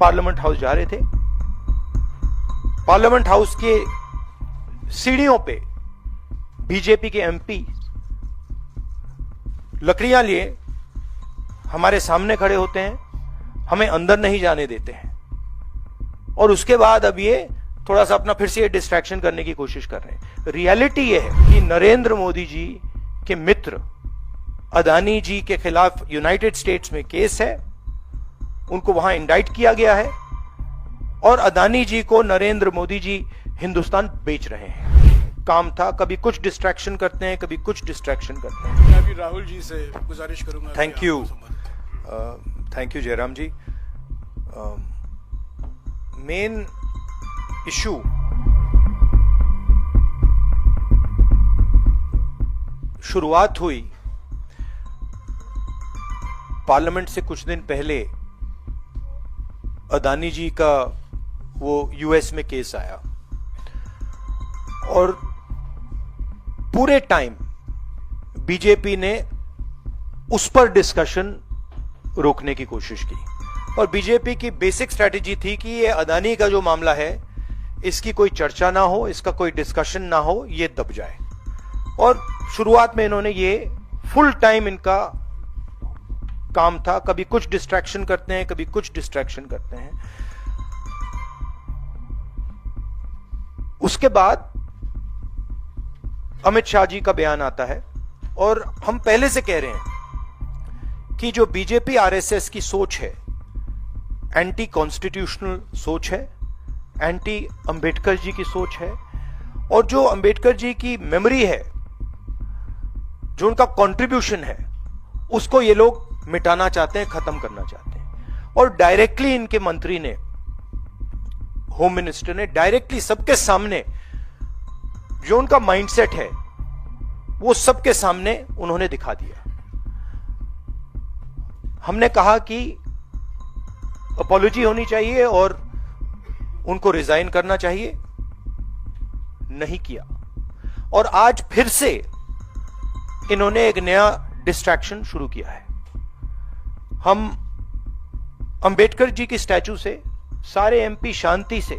Parliament house जा रहे थे। पार्लियामेंट हाउस के सीढ़ियों पे बीजेपी के एमपी लकड़ियां लिए हमारे सामने खड़े होते हैं, हमें अंदर नहीं जाने देते हैं, और उसके बाद अब ये थोड़ा सा अपना फिर से ये डिस्ट्रैक्शन करने की कोशिश कर रहे हैं। रियलिटी ये है कि नरेंद्र मोदी जी के मित्र अदानी जी के खिलाफ यूनाइटेड स्टेट्स में केस है, उनको वहां इंडाइट किया गया है, और अदानी जी को नरेंद्र मोदी जी हिंदुस्तान बेच रहे हैं। काम था, कभी कुछ डिस्ट्रैक्शन करते हैं, कभी कुछ डिस्ट्रैक्शन करते हैं। मैं भी राहुल जी से गुजारिश करूंगा। Thank you, thank you Jairam ji. Main issue शुरुआत हुई पार्लियामेंट से कुछ दिन पहले। अदानी जी का वो यूएस में केस आया, और पूरे टाइम बीजेपी ने उस पर डिस्कशन रोकने की कोशिश की, और बीजेपी की बेसिक स्ट्रैटेजी थी कि ये अदानी का जो मामला है इसकी कोई चर्चा ना हो, इसका कोई डिस्कशन ना हो, ये दब जाए। और शुरुआत में इन्होंने ये फुल टाइम इनका काम था, कभी कुछ डिस्ट्रैक्शन करते हैं, कभी कुछ डिस्ट्रैक्शन करते हैं। उसके बाद अमित शाह जी का बयान आता है, और हम पहले से कह रहे हैं कि जो बीजेपी आरएसएस की सोच है एंटी कॉन्स्टिट्यूशनल सोच है, एंटी अंबेडकर जी की सोच है, और जो अंबेडकर जी की मेमोरी है, जो उनका कंट्रीब्यूशन है, उसको ये लोग मिटाना चाहते हैं, खत्म करना चाहते हैं। और डायरेक्टली इनके मंत्री ने, होम मिनिस्टर ने डायरेक्टली सबके सामने जो उनका माइंडसेट है वो सबके सामने उन्होंने दिखा दिया। हमने कहा कि अपॉलॉजी होनी चाहिए और उनको रिजाइन करना चाहिए, नहीं किया, और आज फिर से इन्होंने एक नया डिस्ट्रैक्शन शुरू किया है। हम अंबेडकर जी की स्टैचू से सारे एमपी शांति से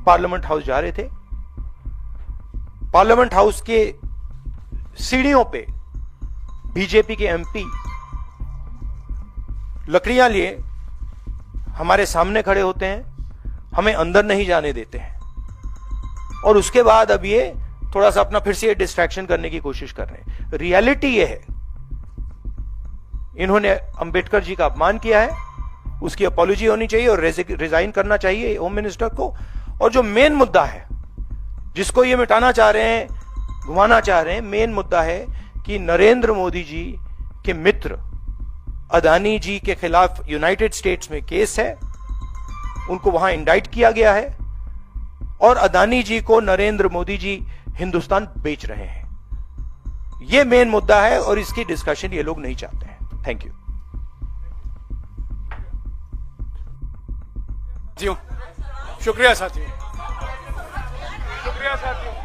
पार्लियामेंट हाउस जा रहे थे। पार्लियामेंट हाउस के सीढ़ियों पे बीजेपी के एमपी लकड़ियां लिए हमारे सामने खड़े होते हैं, हमें अंदर नहीं जाने देते हैं, और उसके बाद अब ये थोड़ा सा अपना फिर से ये डिस्ट्रैक्शन करने की कोशिश कर रहे हैं। रियलिटी ये है, इन्होंने अंबेडकर जी का अपमान किया है, उसकी अपॉलॉजी होनी चाहिए और रिजाइन करना चाहिए होम मिनिस्टर को। और जो मेन मुद्दा है जिसको ये मिटाना चाह रहे हैं, घुमाना चाह रहे हैं, मेन मुद्दा है कि नरेंद्र मोदी जी के मित्र अदानी जी के खिलाफ यूनाइटेड स्टेट्स में केस है, उनको वहां इंडाइट किया गया है, और अदानी जी को नरेंद्र मोदी जी हिंदुस्तान बेच रहे हैं। यह मेन मुद्दा है, और इसकी डिस्कशन ये लोग नहीं चाहते हैं। थैंक यू जी, शुक्रिया साथियों, शुक्रिया साथियों।